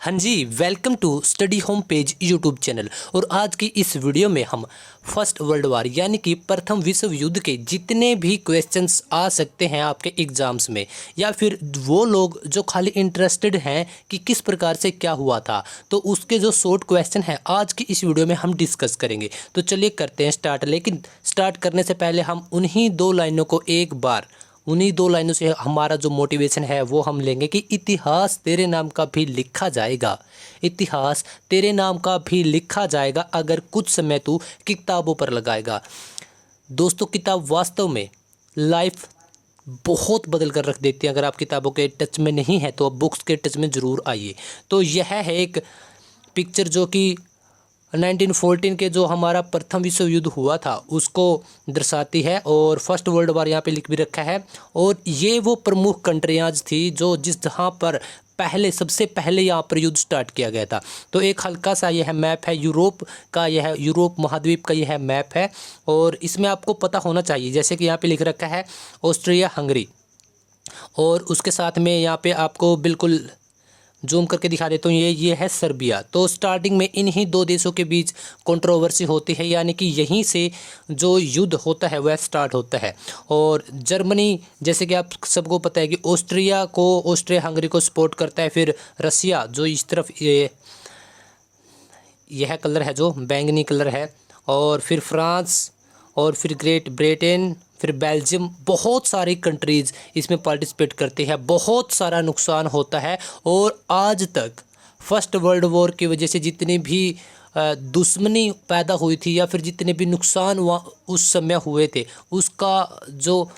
हाँ जी, welcome to study home page YouTube channel. और आज की इस वीडियो में हम फर्स्ट वर्ल्ड वार यानी कि प्रथम विश्व युद्ध के जितने भी क्वेश्चंस आ सकते हैं आपके एग्जाम्स में, या फिर वो लोग जो खाली इंटरेस्टेड हैं कि किस प्रकार से क्या हुआ था, तो उसके जो शॉर्ट क्वेश्चन हैं आज की इस वीडियो में हम डिस्कस करेंगे। तो चलिए करते हैं स्टार्ट। लेकिन स्टार्ट करने से पहले हम उन्हीं दो लाइनों से हमारा जो मोटिवेशन है वो हम लेंगे कि इतिहास तेरे नाम का भी लिखा जाएगा। इतिहास तेरे नाम का भी लिखा जाएगा अगर कुछ समय तू किताबों पर लगाएगा। दोस्तों, किताब वास्तव में लाइफ बहुत बदल कर रख देती है। अगर आप किताबों के टच में नहीं है तो आप बुक्स के टच में ज़रूर आइए। तो यह है एक पिक्चर जो कि 1914 के जो हमारा प्रथम विश्व युद्ध हुआ था उसको दर्शाती है, और फर्स्ट वर्ल्ड वार यहाँ पे लिख भी रखा है। और ये वो प्रमुख कंट्रियाज थी जो जहाँ पर सबसे पहले यहाँ पर युद्ध स्टार्ट किया गया था। तो एक हल्का सा यह मैप है यूरोप महाद्वीप का यह मैप है। और इसमें आपको पता होना चाहिए, जैसे कि यहाँ पे लिख रखा है ऑस्ट्रिया हंगरी, और उसके साथ में यहाँ पे आपको बिल्कुल जूम करके दिखा देता हूँ, ये है सर्बिया। तो स्टार्टिंग में इन्हीं दो देशों के बीच कंट्रोवर्सी होती है, यानी कि यहीं से जो युद्ध होता है वह स्टार्ट होता है। और जर्मनी, जैसे कि आप सबको पता है कि ऑस्ट्रिया हंगरी को सपोर्ट करता है। फिर रसिया जो इस तरफ यह कलर है जो बैंगनी कलर है, और फिर फ्रांस, और फिर ग्रेट ब्रिटेन, फिर बेल्जियम, बहुत सारी कंट्रीज़ इसमें पार्टिसिपेट करती है। बहुत सारा नुकसान होता है। और आज तक फर्स्ट वर्ल्ड वॉर की वजह से जितनी भी दुश्मनी पैदा हुई थी या फिर जितने भी नुकसान उस समय हुए थे उसका जो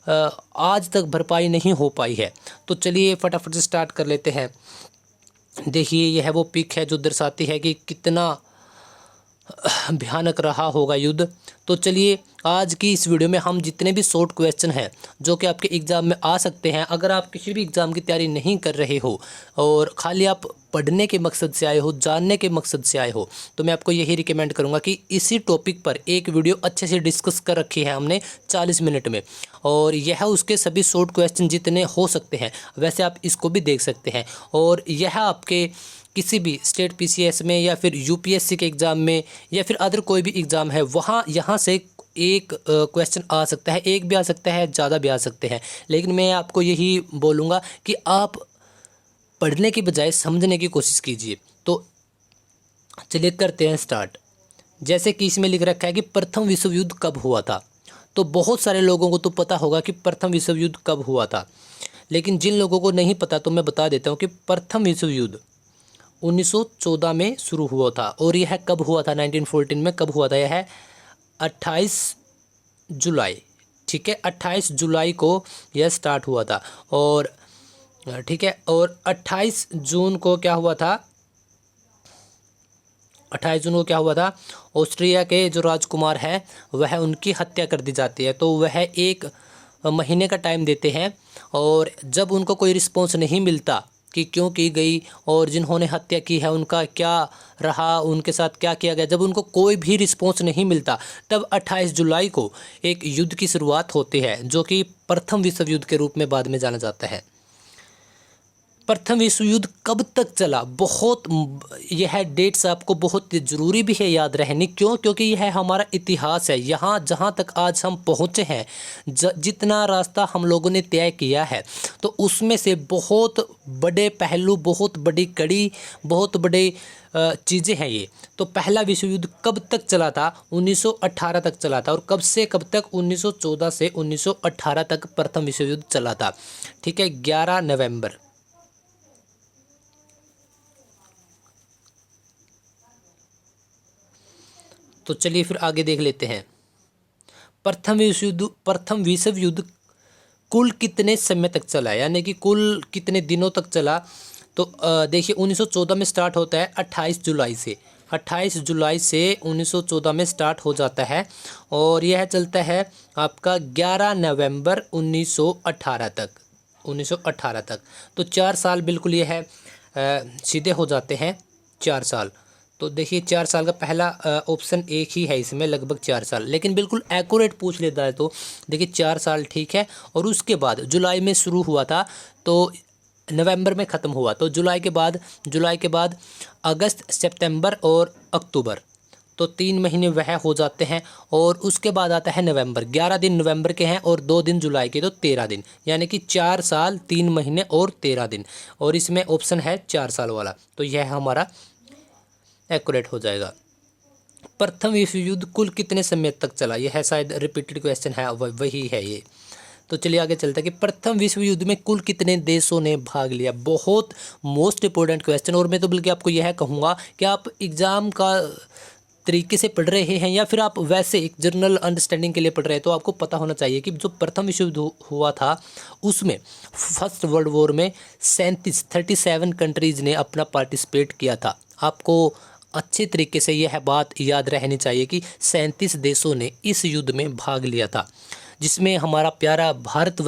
आज तक भरपाई नहीं हो पाई है। तो चलिए फटाफट से स्टार्ट कर लेते हैं। देखिए, यह वो पिक है जो दर्शाती है कि कितना भयानक रहा होगा युद्ध। तो चलिए आज की इस वीडियो में हम जितने भी शॉर्ट क्वेश्चन हैं जो कि आपके एग्ज़ाम में आ सकते हैं, अगर आप किसी भी एग्ज़ाम की तैयारी नहीं कर रहे हो और खाली आप पढ़ने के मकसद से आए हो, जानने के मकसद से आए हो, तो मैं आपको यही रिकमेंड करूंगा कि इसी टॉपिक पर एक वीडियो अच्छे से डिस्कस कर रखी है हमने 40 मिनट में, और यह उसके सभी शॉर्ट क्वेश्चन जितने हो सकते हैं वैसे आप इसको भी देख सकते हैं। और यह आपके किसी भी स्टेट पीसीएस में या फिर यूपीएससी के एग्ज़ाम में या फिर अदर कोई भी एग्ज़ाम है यहाँ से एक क्वेश्चन आ सकता है, एक भी आ सकता है, ज़्यादा भी आ सकते हैं। लेकिन मैं आपको यही बोलूँगा कि आप पढ़ने की बजाय समझने की कोशिश कीजिए। तो चलिए करते हैं स्टार्ट। जैसे कि इसमें लिख रखा है कि प्रथम विश्व युद्ध कब हुआ था। तो बहुत सारे लोगों को तो पता होगा कि प्रथम विश्व युद्ध कब हुआ था, लेकिन जिन लोगों को नहीं पता तो मैं बता देता हूँ कि प्रथम विश्व युद्ध 1914 में शुरू हुआ था। और यह कब हुआ था? 1914 में कब हुआ था? यह है 28 जुलाई। ठीक है, 28 जुलाई को यह स्टार्ट हुआ था। और ठीक है, और 28 जून को क्या हुआ था? 28 जून को क्या हुआ था? ऑस्ट्रिया के जो राजकुमार हैं वह उनकी हत्या कर दी जाती है। तो वह एक महीने का टाइम देते हैं, और जब उनको कोई रिस्पॉन्स नहीं मिलता कि क्यों की गई और जिन्होंने हत्या की है उनका क्या रहा, उनके साथ क्या किया गया, जब उनको कोई भी रिस्पॉन्स नहीं मिलता तब 28 जुलाई को एक युद्ध की शुरुआत होती है जो कि प्रथम विश्व युद्ध के रूप में बाद में जाना जाता है। प्रथम विश्व युद्ध कब तक चला? यह डेट्स आपको बहुत ज़रूरी भी है याद रहनी। क्योंकि यह हमारा इतिहास है। यहाँ जहाँ तक आज हम पहुँचे हैं, जितना रास्ता हम लोगों ने तय किया है, तो उसमें से बहुत बड़े पहलू, बहुत बड़ी कड़ी, बहुत बड़े चीज़ें हैं ये। तो पहला विश्व युद्ध कब तक चला था? 1918 तक चला था। और कब से कब तक? 1914 से 1918 तक प्रथम विश्व युद्ध चला था। ठीक है, 11 नवंबर। तो चलिए फिर आगे देख लेते हैं। प्रथम विश्व युद्ध कुल कितने समय तक चला, यानी कि कुल कितने दिनों तक चला? तो देखिए, 1914 में स्टार्ट होता है 28 जुलाई से। 28 जुलाई से 1914 में स्टार्ट हो जाता है, और यह चलता है आपका 11 नवंबर 1918 तक। 1918 तक तो 4 साल बिल्कुल यह है सीधे हो जाते हैं, 4 साल। तो देखिए 4 साल का पहला ऑप्शन एक ही है इसमें, लगभग 4 साल। लेकिन बिल्कुल एक्यूरेट पूछ लेता है तो देखिए 4 साल ठीक है। और उसके बाद जुलाई में शुरू हुआ था, तो नवंबर में ख़त्म हुआ। तो जुलाई के बाद अगस्त, सितंबर और अक्टूबर, तो 3 महीने वह हो जाते हैं। और उसके बाद आता है नवंबर, 11 दिन नवंबर के हैं और 2 दिन जुलाई के, तो 13 दिन, यानी कि 4 साल 3 महीने और 13 दिन। और इसमें ऑप्शन है 4 साल वाला, तो यह हमारा एक्यूरेट हो जाएगा। प्रथम विश्व युद्ध कुल कितने समय तक चला? यह है शायद रिपीटेड क्वेश्चन है, वही है ये। तो चलिए आगे चलते हैं कि प्रथम विश्व युद्ध में कुल कितने देशों ने भाग लिया। बहुत मोस्ट इंपॉर्टेंट क्वेश्चन। और मैं तो बल्कि आपको यह कहूँगा कि आप एग्ज़ाम का तरीके से पढ़ रहे हैं या फिर आप वैसे एक जनरल अंडरस्टैंडिंग के लिए पढ़ रहे हैं, तो आपको पता होना चाहिए कि जो प्रथम विश्व युद्ध हुआ था उसमें फर्स्ट वर्ल्ड वॉर में 37 कंट्रीज़ ने अपना पार्टिसिपेट किया था। आपको अच्छे तरीके से यह बात याद रहनी चाहिए कि 37 देशों ने इस युद्ध में भाग लिया था, जिसमें हमारा प्यारा भारत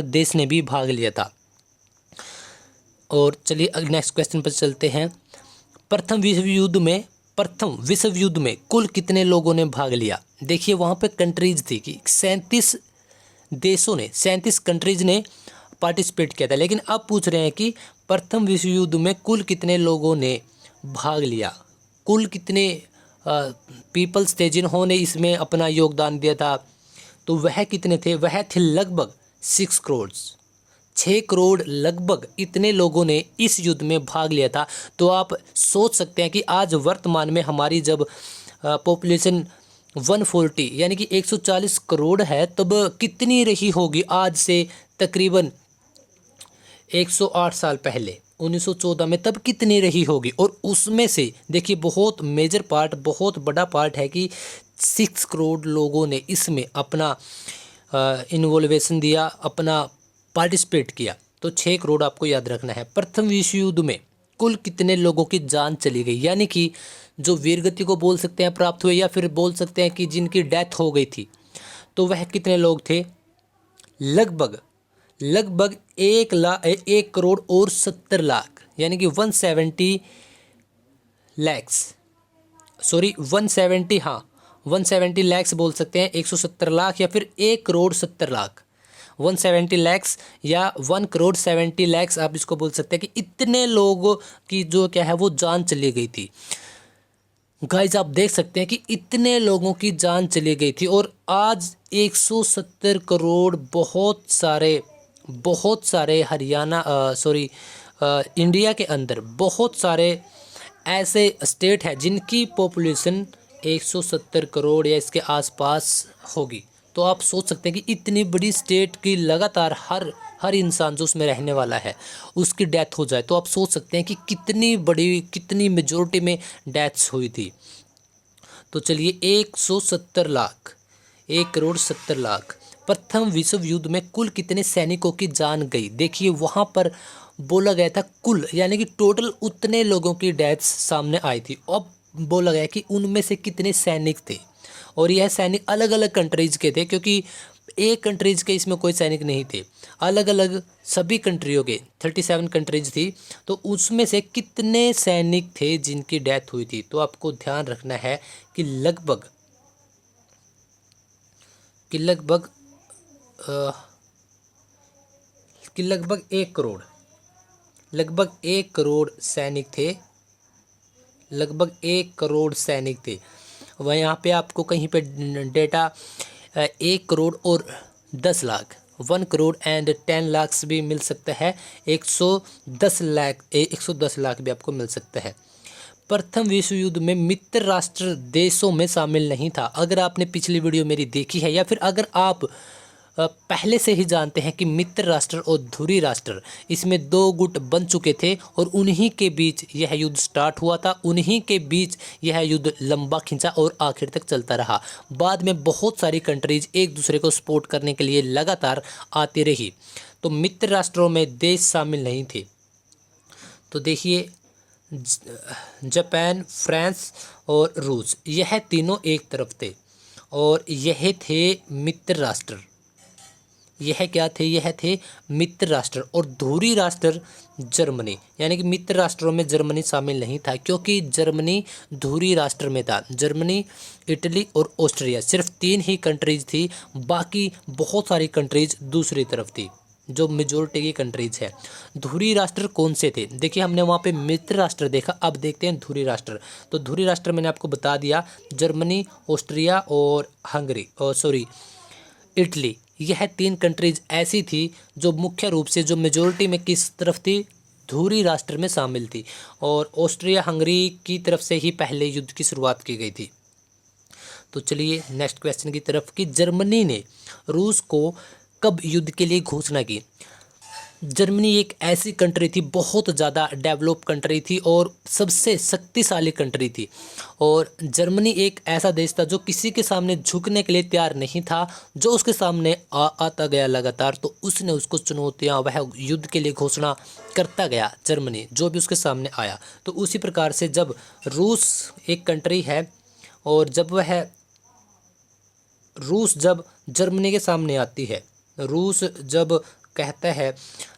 देश ने भी भाग लिया था। और चलिए नेक्स्ट क्वेश्चन पर चलते हैं। प्रथम विश्व युद्ध में कुल कितने लोगों ने भाग लिया? देखिए वहाँ पे कंट्रीज थी कि 37 कंट्रीज ने पार्टिसिपेट किया था। लेकिन अब पूछ रहे हैं कि प्रथम विश्व युद्ध में कुल कितने लोगों ने भाग लिया, कुल कितने पीपल्स थे जिन्होंने इसमें अपना योगदान दिया था। तो वह कितने थे? वह थे लगभग 6 करोड़ लगभग इतने लोगों ने इस युद्ध में भाग लिया था। तो आप सोच सकते हैं कि आज वर्तमान में हमारी जब पॉपुलेशन 140 यानी कि 140 करोड़ है, तब कितनी रही होगी आज से तकरीबन 108 साल पहले 1914 में, तब कितनी रही होगी। और उसमें से देखिए बहुत मेजर पार्ट, बहुत बड़ा पार्ट है कि 6 करोड़ लोगों ने इसमें अपना इन्वॉल्वेशन दिया, अपना पार्टिसिपेट किया। तो 6 करोड़ आपको याद रखना है। प्रथम विश्व युद्ध में कुल कितने लोगों की जान चली गई, यानी कि जो वीरगति को बोल सकते हैं प्राप्त हुए, या फिर बोल सकते हैं कि जिनकी डेथ हो गई थी, तो वह कितने लोग थे? लगभग 1 करोड़ और 70 लाख, यानी कि 170 लैक्स बोल सकते हैं, 170 लाख या फिर 1 करोड़ 70 लाख, 170 लैक्स या 1 करोड़ 70 लैक्स आप इसको बोल सकते हैं कि इतने लोगों की जो क्या है वो जान चली गई थी। गाइज आप देख सकते हैं कि इतने लोगों की जान चली गई थी। और आज 170 करोड़ बहुत सारे इंडिया के अंदर बहुत सारे ऐसे स्टेट हैं जिनकी पॉपुलेशन 170 करोड़ या इसके आसपास होगी। तो आप सोच सकते हैं कि इतनी बड़ी स्टेट की लगातार हर इंसान जो उसमें रहने वाला है उसकी डेथ हो जाए, तो आप सोच सकते हैं कि कितनी मेजॉरिटी में डेथ्स हुई थी। तो चलिए 1 करोड़ 70 लाख। प्रथम विश्व युद्ध में कुल कितने सैनिकों की जान गई? देखिए वहाँ पर बोला गया था कुल, यानी कि टोटल उतने लोगों की डेथ्स सामने आई थी। अब बोला गया कि उनमें से कितने सैनिक थे, और यह सैनिक अलग अलग कंट्रीज़ के थे, क्योंकि एक कंट्रीज़ के इसमें कोई सैनिक नहीं थे, अलग अलग सभी कंट्रियों के 37 कंट्रीज़ थी। तो उसमें से कितने सैनिक थे जिनकी डेथ हुई थी? तो आपको ध्यान रखना है कि लगभग 1 करोड़ सैनिक थे, लगभग 1 करोड़ सैनिक थे। वह यहाँ पे आपको कहीं पे डेटा 1 करोड़ और 10 लाख, 1 करोड़ एंड 10 लाख भी मिल सकता है, 110 लाख भी आपको मिल सकता है। प्रथम विश्व युद्ध में मित्र राष्ट्र देशों में शामिल नहीं था। अगर आपने पिछली वीडियो मेरी देखी है या फिर अगर आप पहले से ही जानते हैं कि मित्र राष्ट्र और ध्रुवी राष्ट्र इसमें 2 गुट बन चुके थे और उन्हीं के बीच यह युद्ध स्टार्ट हुआ था, उन्हीं के बीच यह युद्ध लंबा खिंचा और आखिर तक चलता रहा। बाद में बहुत सारी कंट्रीज एक दूसरे को सपोर्ट करने के लिए लगातार आती रही। तो मित्र राष्ट्रों में देश शामिल नहीं थे। तो देखिए जापान, फ्रांस और रूस, यह तीनों एक तरफ थे और यह थे मित्र राष्ट्र। यह क्या थे? यह थे मित्र राष्ट्र। और ध्रुवी राष्ट्र जर्मनी, यानी कि मित्र राष्ट्रों में जर्मनी शामिल नहीं था, क्योंकि जर्मनी ध्रुवी राष्ट्र में था। जर्मनी, इटली और ऑस्ट्रिया सिर्फ 3 ही कंट्रीज थी, बाकी बहुत सारी कंट्रीज दूसरी तरफ थी जो मेजोरिटी की कंट्रीज है। धुरी राष्ट्र कौन से थे? देखिए हमने वहाँ पे मित्र राष्ट्र देखा, अब देखते हैं धुरी राष्ट्र। तो धुरी राष्ट्र मैंने आपको बता दिया, जर्मनी, ऑस्ट्रिया और हंगरी, और सॉरी इटली। यह 3 कंट्रीज ऐसी थी जो मुख्य रूप से जो मेजोरिटी में किस तरफ थी, धुरी राष्ट्र में शामिल थी। और ऑस्ट्रिया हंगरी की तरफ से ही पहले युद्ध की शुरुआत की गई थी। तो चलिए नेक्स्ट क्वेश्चन की तरफ, कि जर्मनी ने रूस को कब युद्ध के लिए घोषणा की? जर्मनी एक ऐसी कंट्री थी, बहुत ज़्यादा डेवलप कंट्री थी और सबसे शक्तिशाली कंट्री थी। और जर्मनी एक ऐसा देश था जो किसी के सामने झुकने के लिए तैयार नहीं था। जो उसके सामने आता गया लगातार, तो उसने उसको चुनौतियाँ, वह युद्ध के लिए घोषणा करता गया जर्मनी, जो भी उसके सामने आया। तो उसी प्रकार से जब रूस एक कंट्री है और जब वह रूस जब जर्मनी के सामने आती है, रूस जब कहता है,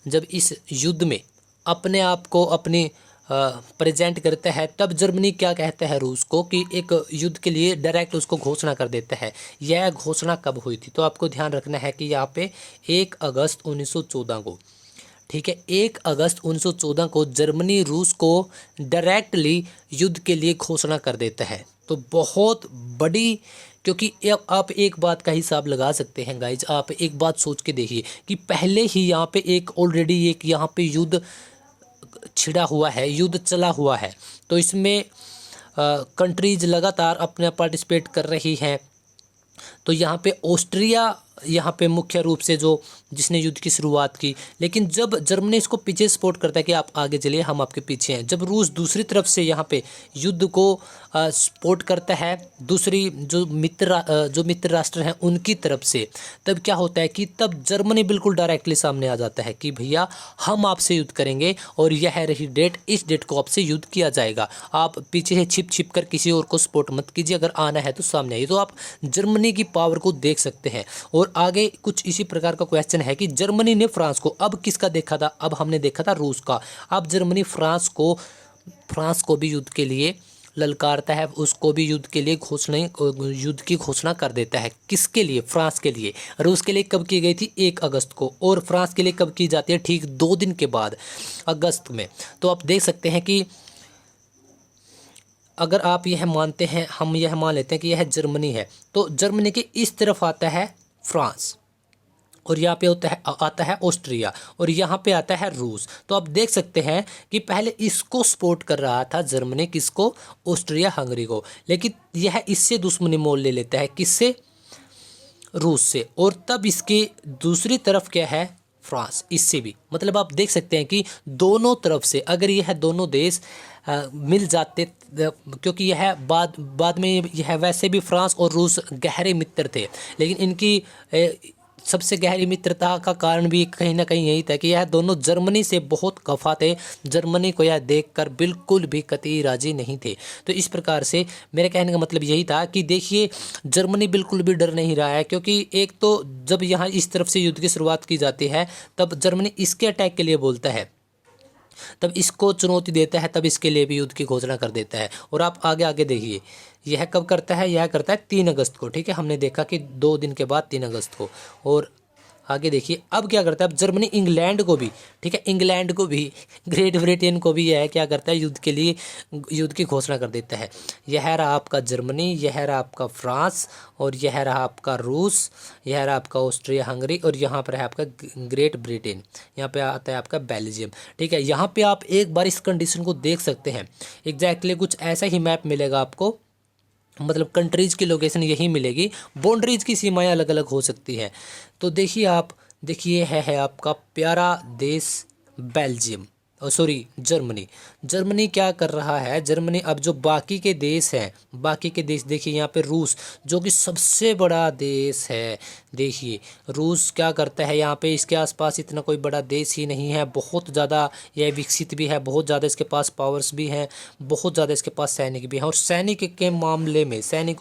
जब इस युद्ध में अपने आप को अपनी प्रेजेंट करता है, तब जर्मनी क्या कहता है रूस को, कि एक युद्ध के लिए डायरेक्ट उसको घोषणा कर देता है। यह घोषणा कब हुई थी? तो आपको ध्यान रखना है कि यहाँ पे 1 अगस्त 1914 को, ठीक है, 1 अगस्त 1914 को जर्मनी रूस को डायरेक्टली युद्ध के लिए घोषणा कर देता है। तो बहुत बड़ी, क्योंकि अब आप एक बात का हिसाब लगा सकते हैं गाइज, आप एक बात सोच के देखिए कि पहले ही यहाँ पे एक ऑलरेडी एक यहाँ पे युद्ध छिड़ा हुआ है, युद्ध चला हुआ है। तो इसमें कंट्रीज लगातार अपना पार्टिसिपेट कर रही हैं। तो यहाँ पे ऑस्ट्रिया यहाँ पे मुख्य रूप से जो जिसने युद्ध की शुरुआत की, लेकिन जब जर्मनी इसको पीछे सपोर्ट करता है कि आप आगे चलिए, हम आपके पीछे हैं। जब रूस दूसरी तरफ से यहाँ पे युद्ध को सपोर्ट करता है दूसरी जो मित्र राष्ट्र हैं उनकी तरफ से, तब क्या होता है कि तब जर्मनी बिल्कुल डायरेक्टली सामने आ जाता है कि भैया हम आपसे युद्ध करेंगे और यह रही डेट, इस डेट को आपसे युद्ध किया जाएगा। आप पीछे से छिप कर किसी और को सपोर्ट मत कीजिए, अगर आना है तो सामने आइए। तो आप जर्मनी की पावर को देख सकते हैं। और आगे कुछ इसी प्रकार का क्वेश्चन है कि जर्मनी ने फ्रांस को, अब किसका देखा था, अब हमने देखा था रूस का। अब जर्मनी फ्रांस को भी युद्ध के लिए ललकारता है, उसको भी युद्ध के लिए युद्ध की घोषणा कर देता है। किसके लिए? फ्रांस के लिए। रूस के लिए कब की गई थी? 1 अगस्त को। और फ्रांस के लिए कब की जाती है? ठीक 2 दिन के बाद, अगस्त में। तो आप देख सकते हैं कि अगर आप यह मानते हैं, हम यह मान लेते हैं कि यह जर्मनी है, तो जर्मनी के इस तरफ आता है फ्रांस, और यहाँ पे आता है ऑस्ट्रिया, और यहाँ पे आता है रूस। तो आप देख सकते हैं कि पहले इसको सपोर्ट कर रहा था जर्मनी, किसको? ऑस्ट्रिया हंगरी को। लेकिन यह इससे दुश्मनी मोल ले लेता है, किससे? रूस से। और तब इसके दूसरी तरफ क्या है? फ्रांस, इससे भी। मतलब आप देख सकते हैं कि दोनों तरफ से अगर यह दोनों देश मिल जाते, क्योंकि यह बाद में यह वैसे भी फ्रांस और रूस गहरे मित्र थे, लेकिन इनकी सबसे गहरी मित्रता का कारण भी कहीं ना कहीं यही था कि यह दोनों जर्मनी से बहुत खफा थे। जर्मनी को यह देखकर बिल्कुल भी कतई राजी नहीं थे। तो इस प्रकार से मेरे कहने का मतलब यही था कि देखिए जर्मनी बिल्कुल भी डर नहीं रहा है, क्योंकि एक तो जब यहाँ इस तरफ से युद्ध की शुरुआत की जाती है, तब जर्मनी इसके अटैक के लिए बोलता है, तब इसको चुनौती देता है, तब इसके लिए भी युद्ध की घोषणा कर देता है। और आप आगे देखिए, यह कब करता है? यह करता है 3 अगस्त को, ठीक है, हमने देखा कि 2 दिन के बाद 3 अगस्त को। और आगे देखिए अब क्या करता है, अब जर्मनी इंग्लैंड को भी, ठीक है, इंग्लैंड को भी, ग्रेट ब्रिटेन को भी यह क्या करता है? युद्ध के लिए युद्ध की घोषणा कर देता है। यह रहा आपका जर्मनी, यह रहा आपका फ्रांस, और यह रहा आपका रूस, यह रहा आपका ऑस्ट्रिया हंगरी, और यहाँ पर है आपका ग्रेट ब्रिटेन, यहाँ पे आता है आपका बेल्जियम, ठीक है। यहाँ पे आप एक बार इस कंडीशन को देख सकते हैं। एग्जैक्टली कुछ ऐसा ही मैप मिलेगा आपको, मतलब कंट्रीज़ की लोकेशन यही मिलेगी, बाउंड्रीज की सीमाएं अलग अलग हो सकती हैं। तो देखिए आप, देखिए है आपका प्यारा देश बेल्जियम, सॉरी जर्मनी। जर्मनी क्या कर रहा है? जर्मनी अब जो बाकी के देश हैं, बाकी के देश देखिए, यहाँ पे रूस जो कि सबसे बड़ा देश है, देखिए रूस क्या करता है, यहाँ पे इसके आसपास इतना कोई बड़ा देश ही नहीं है, बहुत ज़्यादा यह विकसित भी है, बहुत ज़्यादा इसके पास पावर्स भी हैं, बहुत ज़्यादा इसके पास सैनिक भी हैं। और सैनिकों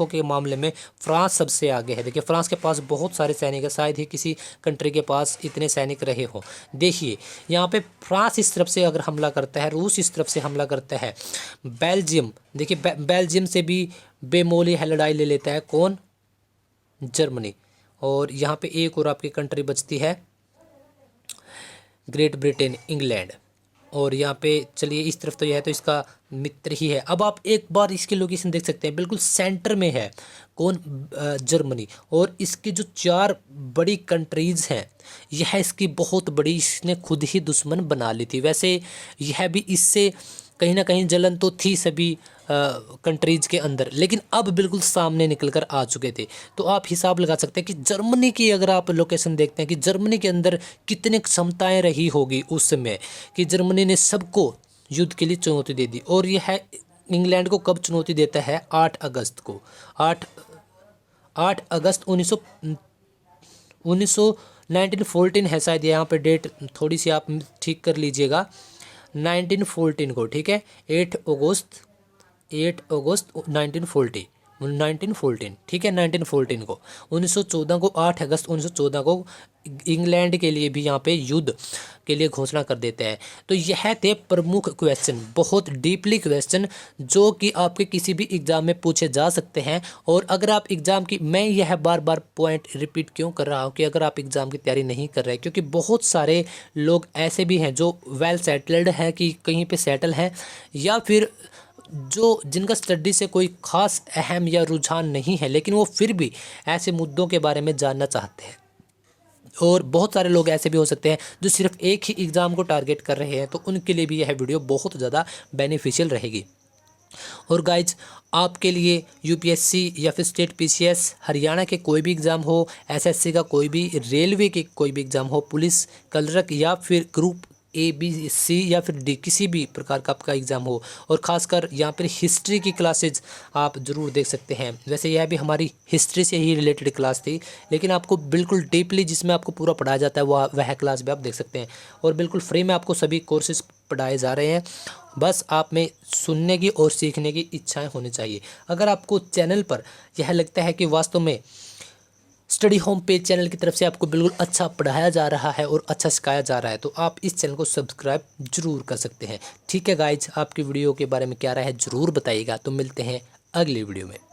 के मामले में फ्रांस सबसे आगे है। देखिए फ्रांस के पास बहुत सारे सैनिक है, शायद ही किसी कंट्री के पास इतने सैनिक रहे हो। देखिए यहाँ पे फ्रांस इस तरफ से अगर हमला करता है, रूस इस तरफ से हमला करता है, बेल्जियम देखिए बेल्जियम से भी बेमोली है लड़ाई ले लेता है, कौन? जर्मनी। और यहाँ पे एक और आपकी कंट्री बचती है ग्रेट ब्रिटेन, इंग्लैंड। और यहाँ पे चलिए इस तरफ तो यह है, तो इसका मित्र ही है। अब आप एक बार इसकी लोकेशन देख सकते हैं, बिल्कुल सेंटर में है कौन, जर्मनी। और इसकी जो 4 बड़ी कंट्रीज़ हैं, यह इसकी बहुत बड़ी, इसने खुद ही दुश्मन बना ली थी। वैसे यह भी इससे कहीं ना कहीं जलन तो थी सभी कंट्रीज़ के अंदर, लेकिन अब बिल्कुल सामने निकल कर आ चुके थे। तो आप हिसाब लगा सकते हैं कि जर्मनी की अगर आप लोकेशन देखते हैं कि जर्मनी के अंदर कितनी क्षमताएं रही होगी उस समय, कि जर्मनी ने सबको युद्ध के लिए चुनौती दे दी। और यह इंग्लैंड को कब चुनौती देता है? 8 अगस्त को। 8 अगस्त 1914 है शायद, यहाँ पे डेट थोड़ी सी आप ठीक कर लीजिएगा, 1914 को, ठीक है। 8 अगस्त 1914, ठीक है, 1914 को, 1914 को, 8 अगस्त 1914 को इंग्लैंड के लिए भी यहाँ पे युद्ध के लिए घोषणा कर देते हैं। तो यह थे प्रमुख क्वेश्चन, बहुत डीपली क्वेश्चन, जो कि आपके किसी भी एग्ज़ाम में पूछे जा सकते हैं। और अगर आप एग्ज़ाम की, मैं यह बार बार पॉइंट रिपीट क्यों कर रहा हूँ कि अगर आप एग्ज़ाम की तैयारी नहीं कर रहे, क्योंकि बहुत सारे लोग ऐसे भी हैं जो वेल सेटल्ड हैं, कि कहीं पे सेटल हैं, या फिर जो जिनका स्टडी से कोई ख़ास अहम या रुझान नहीं है, लेकिन वो फिर भी ऐसे मुद्दों के बारे में जानना चाहते हैं। और बहुत सारे लोग ऐसे भी हो सकते हैं जो सिर्फ एक ही एग्ज़ाम को टारगेट कर रहे हैं, तो उनके लिए भी यह वीडियो बहुत ज़्यादा बेनिफिशियल रहेगी। और गाइज, आपके लिए यूपीएससी या फिर स्टेट पीसीएस, हरियाणा के कोई भी एग्ज़ाम हो, एसएससी का कोई भी, रेलवे के कोई भी एग्ज़ाम हो, पुलिस, क्लर्क, या फिर ग्रुप ए, बी, सी या फिर डी, किसी भी प्रकार का आपका एग्ज़ाम हो, और ख़ासकर यहाँ पर हिस्ट्री की क्लासेज आप ज़रूर देख सकते हैं। वैसे यह भी हमारी हिस्ट्री से ही रिलेटेड क्लास थी, लेकिन आपको बिल्कुल डीपली जिसमें आपको पूरा पढ़ाया जाता है, वह क्लास भी आप देख सकते हैं। और बिल्कुल फ्री में आपको सभी कोर्सेज पढ़ाए जा रहे हैं, बस आप में सुनने की और सीखने की इच्छाएं होनी चाहिए। अगर आपको चैनल पर यह लगता है कि वास्तव में स्टडी होम पेज चैनल की तरफ से आपको बिल्कुल अच्छा पढ़ाया जा रहा है और अच्छा सिखाया जा रहा है, तो आप इस चैनल को सब्सक्राइब जरूर कर सकते हैं। ठीक है गाइज, आपकी वीडियो के बारे में क्या राय है ज़रूर बताइएगा। तो मिलते हैं अगली वीडियो में।